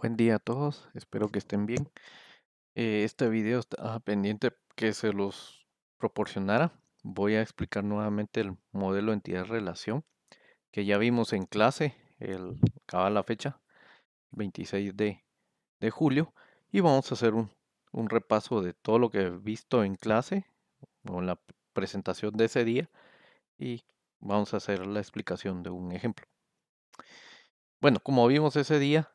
Buen día a todos, espero que estén bien. Este video estaba pendiente que se los proporcionara. Voy a explicar nuevamente el modelo entidad-relación que ya vimos en clase, acaba la fecha, 26 de julio, y vamos a hacer un repaso de todo lo que he visto en clase o en la presentación de ese día y vamos a hacer la explicación de un ejemplo. Bueno, como vimos ese día,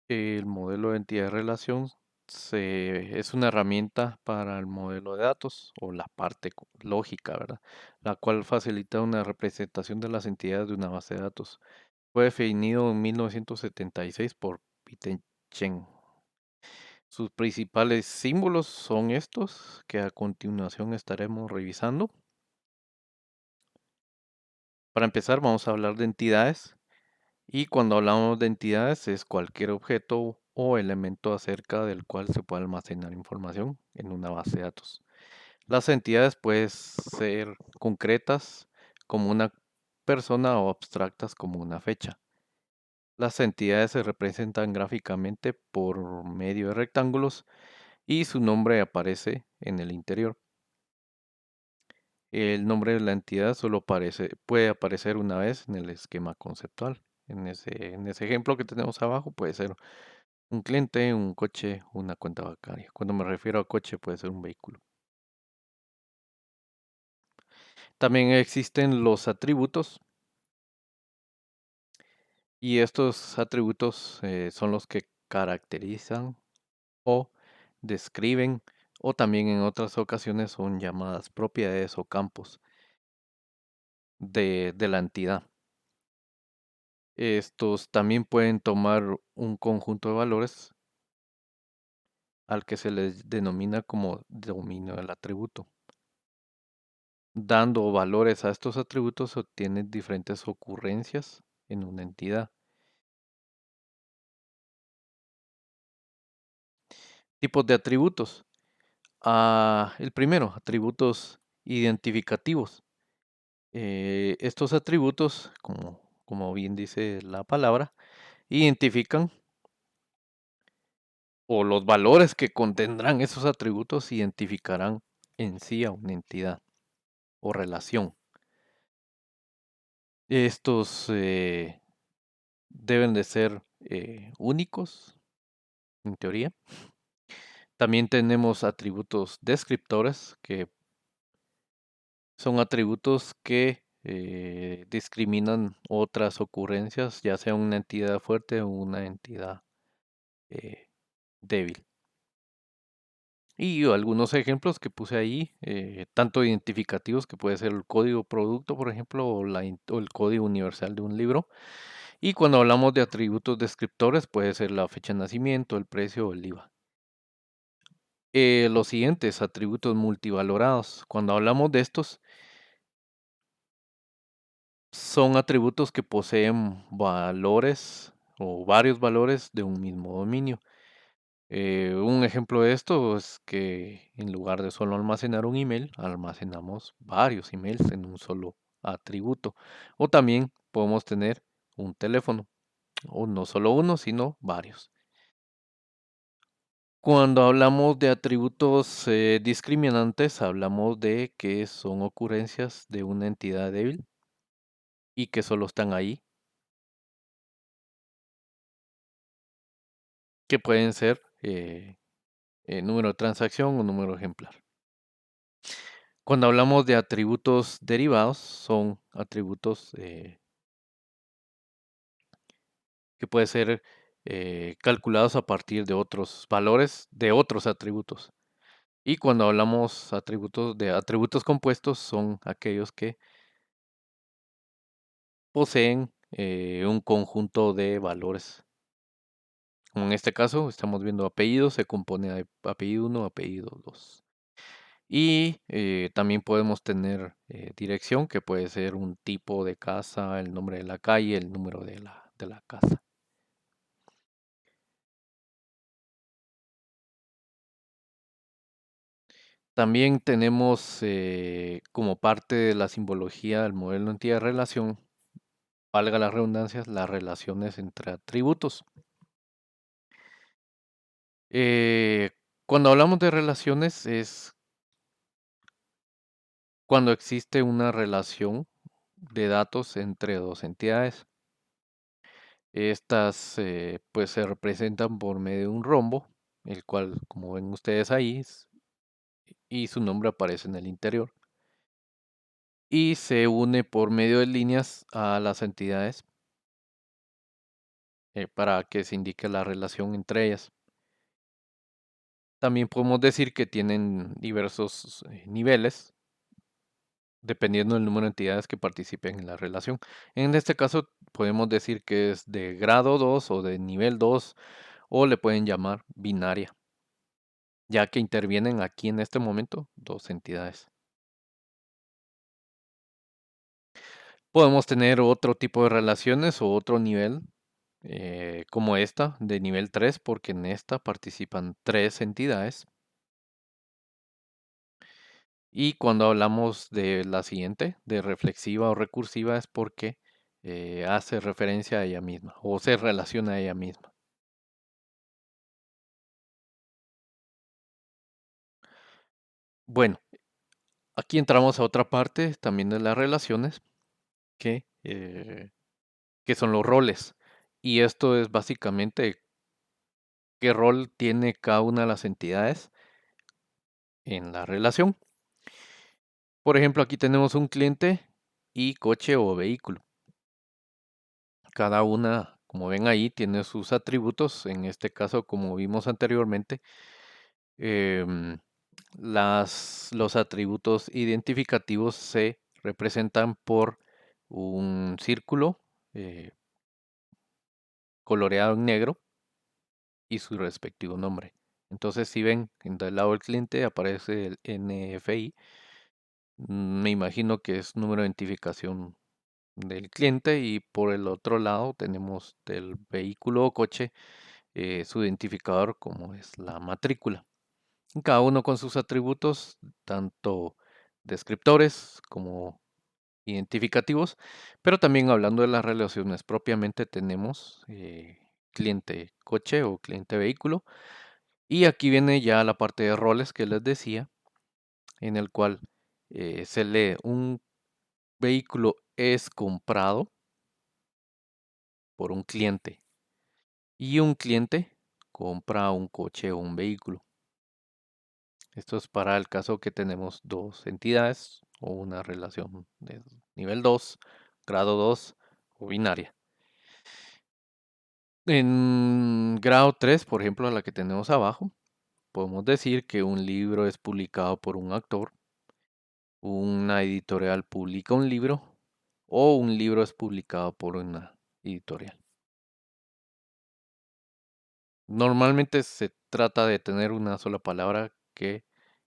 el modelo de entidad de relación es una herramienta para el modelo de datos o la parte lógica, ¿verdad? La cual facilita una representación de las entidades de una base de datos. Fue definido en 1976 por Peter Chen. Sus principales símbolos son estos que a continuación estaremos revisando. Para empezar, vamos a hablar de entidades. Y cuando hablamos de entidades es cualquier objeto o elemento acerca del cual se puede almacenar información en una base de datos. Las entidades pueden ser concretas como una persona o abstractas como una fecha. Las entidades se representan gráficamente por medio de rectángulos y su nombre aparece en el interior. El nombre de la entidad solo puede aparecer una vez en el esquema conceptual. En ese ejemplo que tenemos abajo puede ser un cliente, un coche, una cuenta bancaria. Cuando me refiero a coche puede ser un vehículo. También existen los atributos y estos atributos son los que caracterizan o describen o también en otras ocasiones son llamadas propiedades o campos de la entidad. Estos también pueden tomar un conjunto de valores al que se les denomina como dominio del atributo. Dando valores a estos atributos se obtienen diferentes ocurrencias en una entidad. Tipos de atributos. El primero, atributos identificativos. Estos atributos, como bien dice la palabra, identifican o los valores que contendrán esos atributos identificarán en sí a una entidad o relación. Estos deben de ser únicos, en teoría. También tenemos atributos descriptores, que son atributos que discriminan otras ocurrencias, ya sea una entidad fuerte o una entidad eh, débil. Y algunos ejemplos que puse ahí, tanto identificativos que puede ser el código producto, por ejemplo, o el código universal de un libro. Y cuando hablamos de atributos descriptores, puede ser la fecha de nacimiento, el precio o el IVA. Los siguientes atributos multivalorados. Cuando hablamos de estos, son atributos que poseen valores o varios valores de un mismo dominio. Un ejemplo de esto es que en lugar de solo almacenar un email, almacenamos varios emails en un solo atributo. O también podemos tener un teléfono, o no solo uno, sino varios. Cuando hablamos de atributos discriminantes, hablamos de que son ocurrencias de una entidad débil y que solo están ahí, que pueden ser número de transacción o número ejemplar. Cuando hablamos de atributos derivados, son atributos que pueden ser calculados a partir de otros valores de otros atributos. Y cuando hablamos de atributos compuestos, son aquellos que poseen un conjunto de valores. Como en este caso, estamos viendo apellido, se compone de apellido 1, apellido 2. Y también podemos tener dirección, que puede ser un tipo de casa, el nombre de la calle, el número de la casa. También tenemos como parte de la simbología del modelo de entidad de relación valga la redundancia, las relaciones entre atributos. Eh, Cuando hablamos de relaciones es cuando existe una relación de datos entre dos entidades. Estas pues se representan por medio de un rombo, el cual, como ven ustedes ahí, y su nombre aparece en el interior. Y se une por medio de líneas a las entidades para que se indique la relación entre ellas. También podemos decir que tienen diversos niveles, dependiendo del número de entidades que participen en la relación. En este caso, podemos decir que es de grado 2 o de nivel 2, o le pueden llamar binaria, ya que intervienen aquí en este momento dos entidades. Podemos tener otro tipo de relaciones o otro nivel, como esta, de nivel 3, porque en esta participan tres entidades. Y cuando hablamos de la siguiente, de reflexiva o recursiva, es porque hace referencia a ella misma o se relaciona a ella misma. Bueno, aquí entramos a otra parte también de las relaciones, que son los roles. Y esto es básicamente qué rol tiene cada una de las entidades en la relación. Por ejemplo, aquí tenemos un cliente y coche o vehículo. Cada una, como ven ahí, tiene sus atributos. En este caso, como vimos anteriormente, em, los atributos identificativos se representan por un círculo eh, coloreado en negro y su respectivo nombre. Entonces, si ven, en del lado del cliente aparece el NFI. Me imagino que es número de identificación del cliente, y por el otro lado tenemos del vehículo o coche su identificador, como es la matrícula. Cada uno con sus atributos, tanto descriptores como identificativos, pero también hablando de las relaciones propiamente tenemos cliente coche o cliente vehículo, y aquí viene ya la parte de roles que les decía, en el cual se lee un vehículo es comprado por un cliente y un cliente compra un coche o un vehículo. Esto es para el caso que tenemos dos entidades o una relación de nivel 2, grado 2 o binaria. En grado 3, por ejemplo, la que tenemos abajo, podemos decir que un libro es publicado por un autor, una editorial publica un libro o un libro es publicado por una editorial. Normalmente se trata de tener una sola palabra que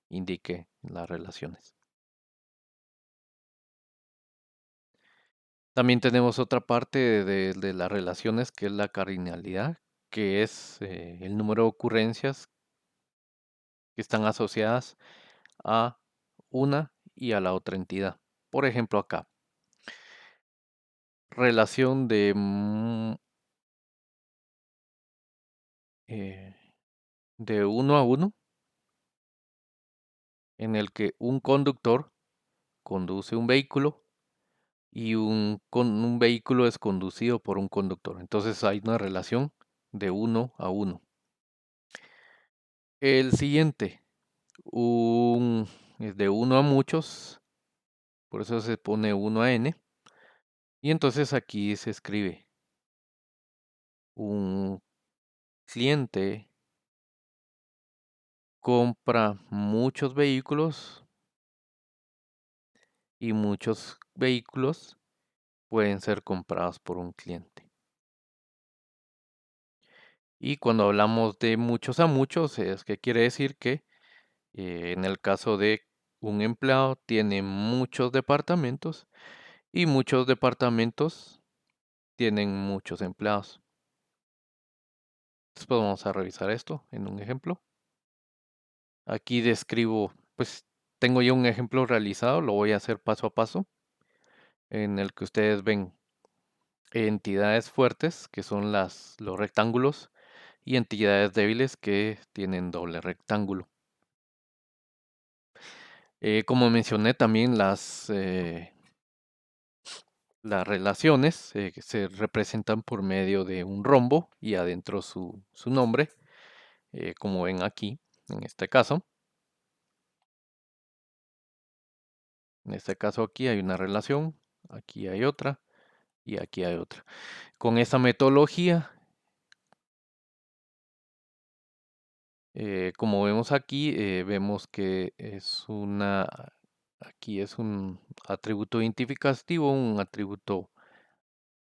indique las relaciones. También tenemos otra parte de las relaciones, que es la cardinalidad, que es el número de ocurrencias que están asociadas a una y a la otra entidad. Por ejemplo, acá, relación eh, de uno a uno, en el que un conductor conduce un vehículo y un vehículo es conducido por un conductor. Entonces hay una relación de uno a uno. El siguiente, es de uno a muchos, por eso se pone uno a n. Y entonces aquí se escribe un cliente compra muchos vehículos y muchos vehículos pueden ser comprados por un cliente. Y cuando hablamos de muchos a muchos, es que quiere decir que en el caso de un empleado tiene muchos departamentos y muchos departamentos tienen muchos empleados. Después vamos a revisar esto en un ejemplo. Aquí describo, pues tengo ya un ejemplo realizado, lo voy a hacer paso a paso, en el que ustedes ven entidades fuertes, que son los rectángulos, y entidades débiles que tienen doble rectángulo. Como mencioné también las relaciones se representan por medio de un rombo y adentro su nombre, como ven aquí, en este caso. En este caso aquí hay una relación, aquí hay otra y aquí hay otra. Con esta metodología, como vemos aquí, vemos que aquí es un atributo identificativo, un atributo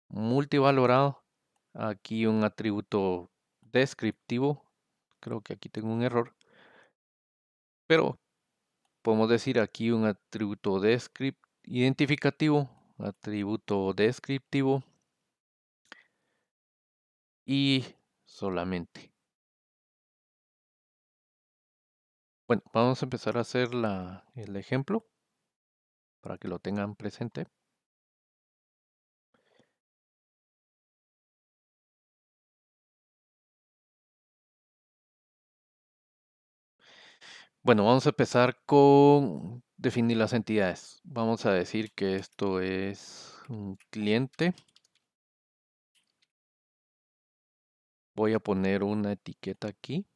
multivalorado, aquí un atributo descriptivo, creo que aquí tengo un error, pero podemos decir aquí un atributo identificativo, atributo descriptivo y solamente. Bueno, vamos a empezar a hacer el ejemplo para que lo tengan presente. Bueno, vamos a empezar con definir las entidades. Vamos a decir que esto es un cliente. Voy a poner una etiqueta aquí.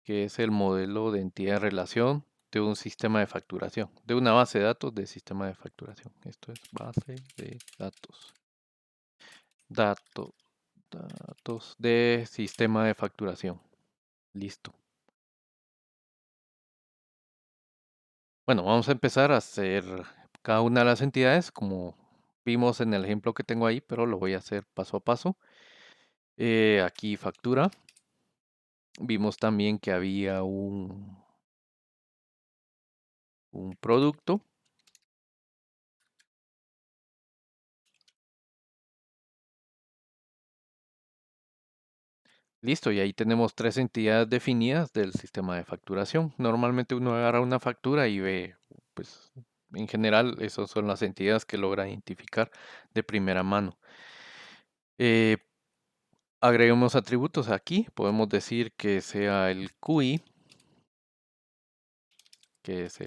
Que es el modelo de entidad de relación de un sistema de facturación, de una base de datos de sistema de facturación. Esto es base de datos. Datos, datos de sistema de facturación. Listo. Bueno, vamos a empezar a hacer cada una de las entidades como vimos en el ejemplo que tengo ahí, pero lo voy a hacer paso a paso. Aquí factura. Vimos también que había un producto. Listo, y ahí tenemos tres entidades definidas del sistema de facturación. Normalmente uno agarra una factura y ve, pues, en general, esas son las entidades que logra identificar de primera mano. Eh, Agreguemos atributos aquí. Podemos decir que sea el QI, que es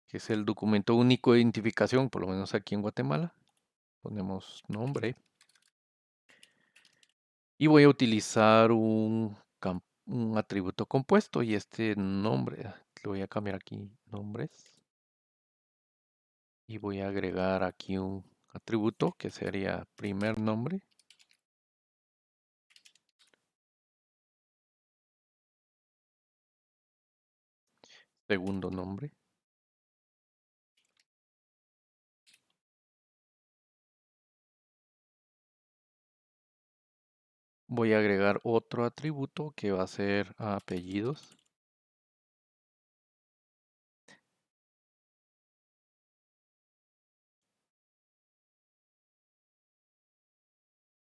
que es el documento único de identificación, por lo menos aquí en Guatemala. Ponemos nombre. Y voy a utilizar un atributo compuesto y este nombre, lo voy a cambiar aquí, nombres. Y voy a agregar aquí un atributo que sería primer nombre. Segundo nombre. Voy a agregar otro atributo que va a ser apellidos.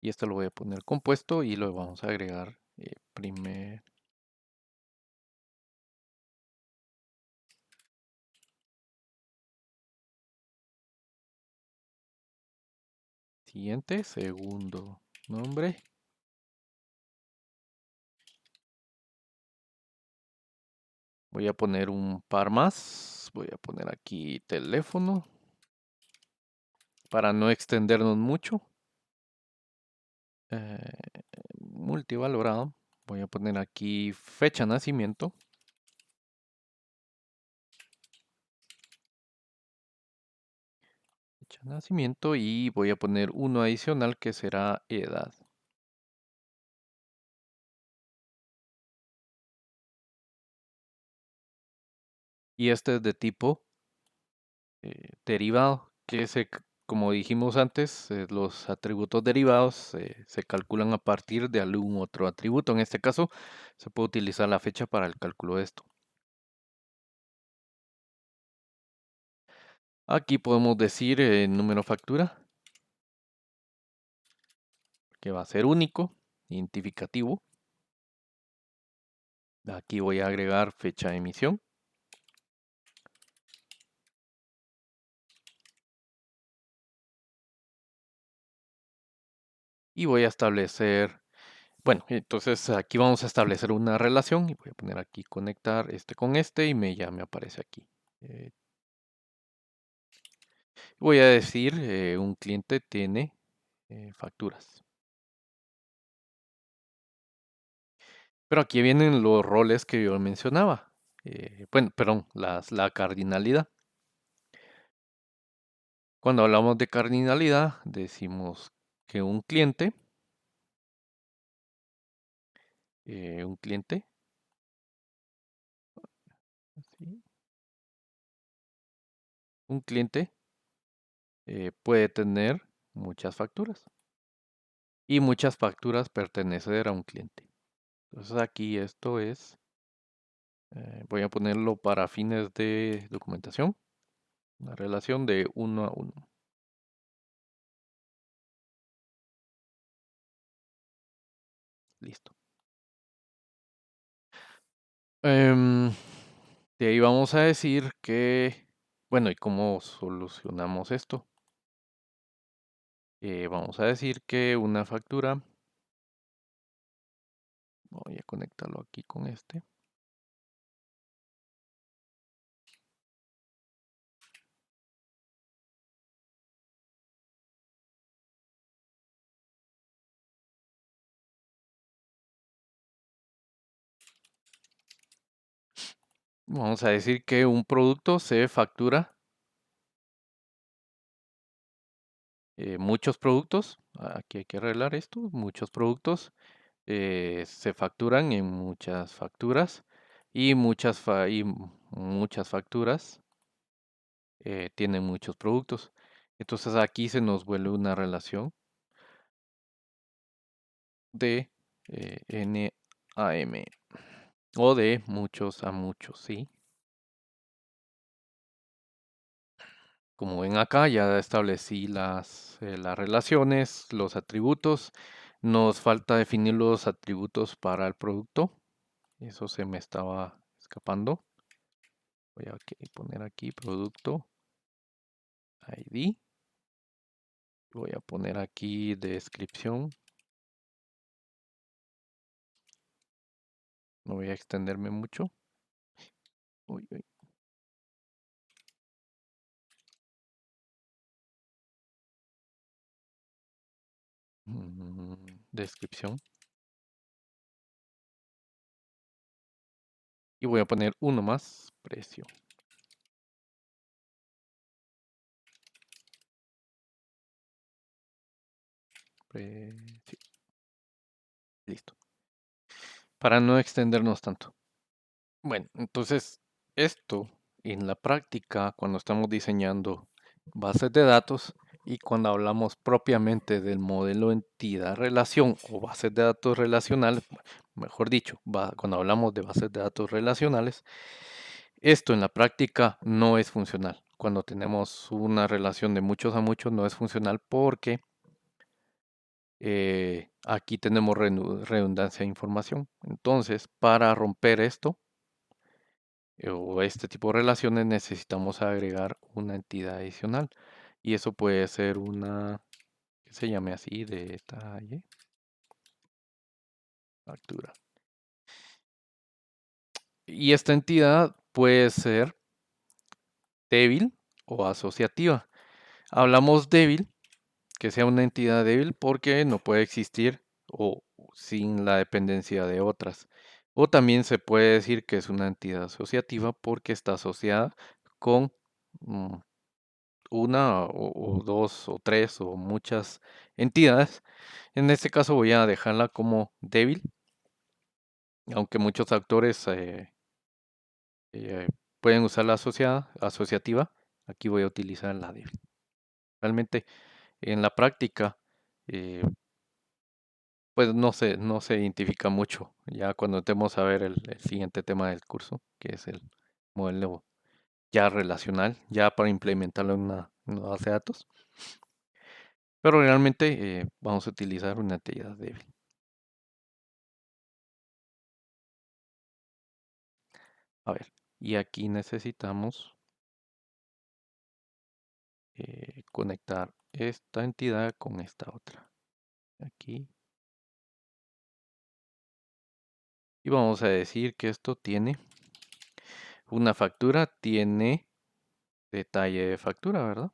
Y esto lo voy a poner compuesto y lo vamos a agregar primer. Siguiente, segundo nombre. Voy a poner un par más. Voy a poner aquí teléfono para no extendernos mucho. Multivalorado. Voy a poner aquí fecha de nacimiento. Fecha de nacimiento y voy a poner uno adicional que será edad. Y este es de tipo derivado, como dijimos antes, los atributos derivados se calculan a partir de algún otro atributo. En este caso, se puede utilizar la fecha para el cálculo de esto. Aquí podemos decir número factura, que va a ser único, identificativo. Aquí voy a agregar fecha de emisión. Y voy a establecer, bueno, entonces aquí vamos a establecer una relación y voy a poner aquí conectar este con este y ya me aparece aquí. Eh, Voy a decir, un cliente tiene facturas. Pero aquí vienen los roles que yo mencionaba. Bueno, perdón, la cardinalidad. Cuando hablamos de cardinalidad, decimos que un cliente, ¿sí? Un cliente puede tener muchas facturas y muchas facturas pertenecer a un cliente. Entonces aquí esto es, voy a ponerlo para fines de documentación, una relación de uno a uno. Listo. Em, de ahí vamos a decir que, bueno, ¿y cómo solucionamos esto? Vamos a decir que una factura, voy a conectarlo aquí con este. Vamos a decir que un producto se factura, muchos productos, aquí hay que arreglar esto, muchos productos se facturan en muchas facturas y muchas facturas tienen muchos productos. Entonces aquí se nos vuelve una relación de N a M o de muchos a muchos, ¿sí? Como ven acá, ya establecí las relaciones, los atributos. Nos falta definir los atributos para el producto. Eso se me estaba escapando. Voy a poner aquí producto ID. Voy a poner aquí descripción. No voy a extenderme mucho. Uy, uy. Descripción. Y voy a poner uno más, precio. Precio. Listo. Para no extendernos tanto. Bueno, entonces esto en la práctica, cuando estamos diseñando bases de datos y cuando hablamos propiamente del modelo entidad relación o bases de datos relacionales, mejor dicho, cuando hablamos de bases de datos relacionales, esto en la práctica no es funcional. Cuando tenemos una relación de muchos a muchos no es funcional porque aquí tenemos redundancia de información. Entonces, para romper esto, o este tipo de relaciones necesitamos agregar una entidad adicional y eso puede ser una que se llame así detalle factura. Y esta entidad puede ser débil o asociativa. Hablamos débil, que sea una entidad débil porque no puede existir o sin la dependencia de otras. O también se puede decir que es una entidad asociativa porque está asociada con mm, una o dos o tres o muchas entidades. En este caso voy a dejarla como débil, aunque muchos autores pueden usar la asociativa. Aquí voy a utilizar la débil. Realmente en la práctica, eh, pues no se identifica mucho. Ya cuando estemos a ver el siguiente tema del curso, que es el modelo ya relacional, ya para implementarlo en una base de datos. Pero realmente vamos a utilizar una entidad débil. A ver, y aquí necesitamos conectar esta entidad con esta otra. Aquí. Y vamos a decir que esto tiene una factura, tiene detalle de factura, ¿verdad?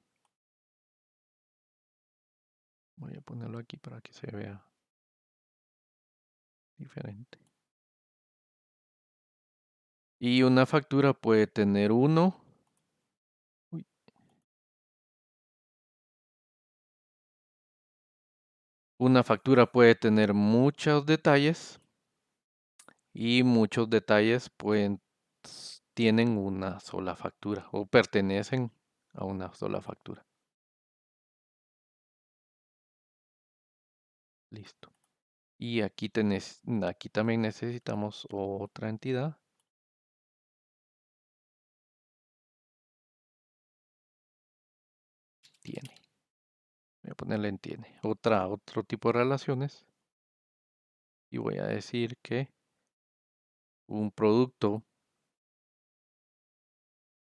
Voy a ponerlo aquí para que se vea diferente. Y una factura puede tener uy, una factura puede tener muchos detalles y muchos detalles tienen una sola factura o pertenecen a una sola factura. Listo. Y aquí también necesitamos otra entidad. Tiene. Voy a ponerle en tiene. Otro tipo de relaciones. Y voy a decir que un producto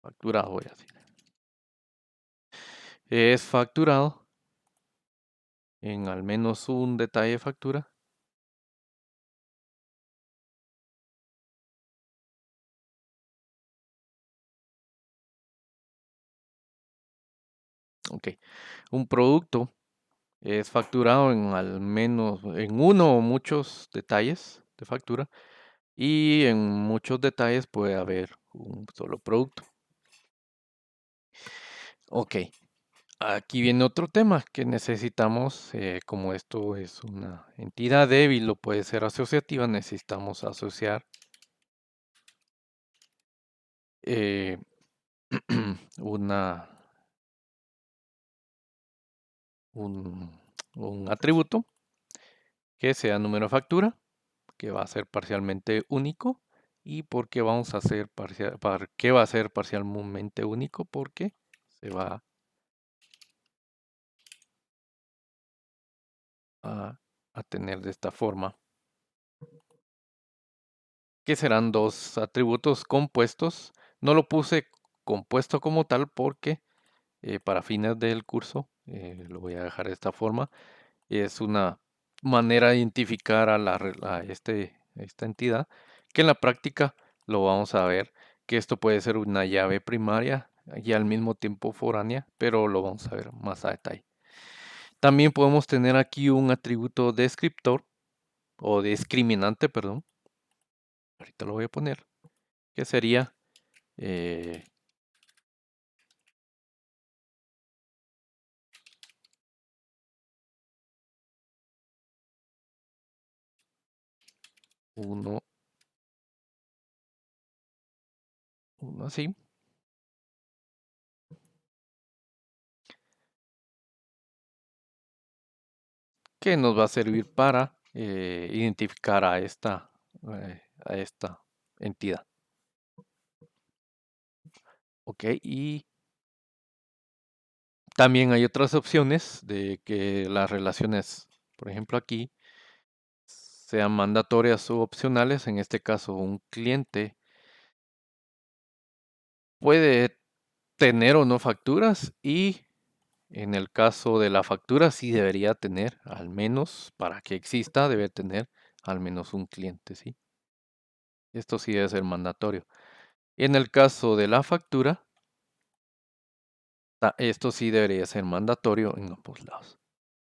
facturado, voy a decir, es facturado en al menos un detalle de factura. Ok. Un producto es facturado en al menos en uno o muchos detalles de factura. Y en muchos detalles puede haber un solo producto. Ok. Aquí viene otro tema que necesitamos, como esto es una entidad débil o puede ser asociativa, necesitamos asociar eh, una, un, un atributo que sea número de factura, que va a ser parcialmente único. ¿Y por qué vamos a hacer para qué va a ser parcialmente único? Porque se va a tener de esta forma, que serán dos atributos compuestos. No lo puse compuesto como tal porque para fines del curso lo voy a dejar de esta forma. Es una manera de identificar esta entidad que en la práctica lo vamos a ver que esto puede ser una llave primaria y al mismo tiempo foránea, pero lo vamos a ver más a detalle. También podemos tener aquí un atributo descriptor o discriminante, perdón. Ahorita lo voy a poner, que sería eh, uno, uno así, que nos va a servir para identificar a esta entidad. Ok, y también hay otras opciones de que las relaciones, por ejemplo aquí, sean mandatorias o opcionales. En este caso, un cliente puede tener o no facturas y en el caso de la factura sí debería tener, al menos para que exista, debe tener al menos un cliente, ¿sí? Esto sí debe ser mandatorio. En el caso de la factura, esto sí debería ser mandatorio en ambos lados.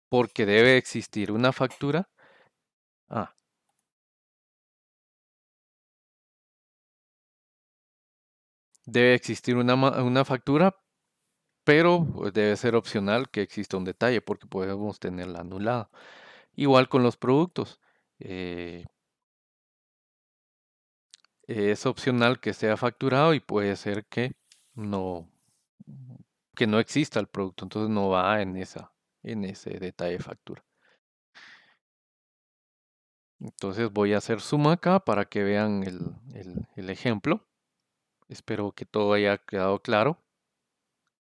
Porque debe existir una factura. Ah, debe existir una factura, pero pues, debe ser opcional que exista un detalle porque podemos tenerla anulada. Igual con los productos. eh, es opcional que sea facturado y puede ser no, que no exista el producto, entonces no va en ese detalle de factura. Entonces voy a hacer suma acá para que vean el ejemplo. Espero que todo haya quedado claro.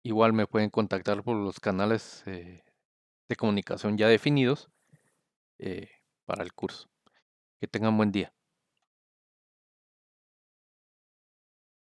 Igual me pueden contactar por los canales de comunicación ya definidos para el curso. Que tengan buen día.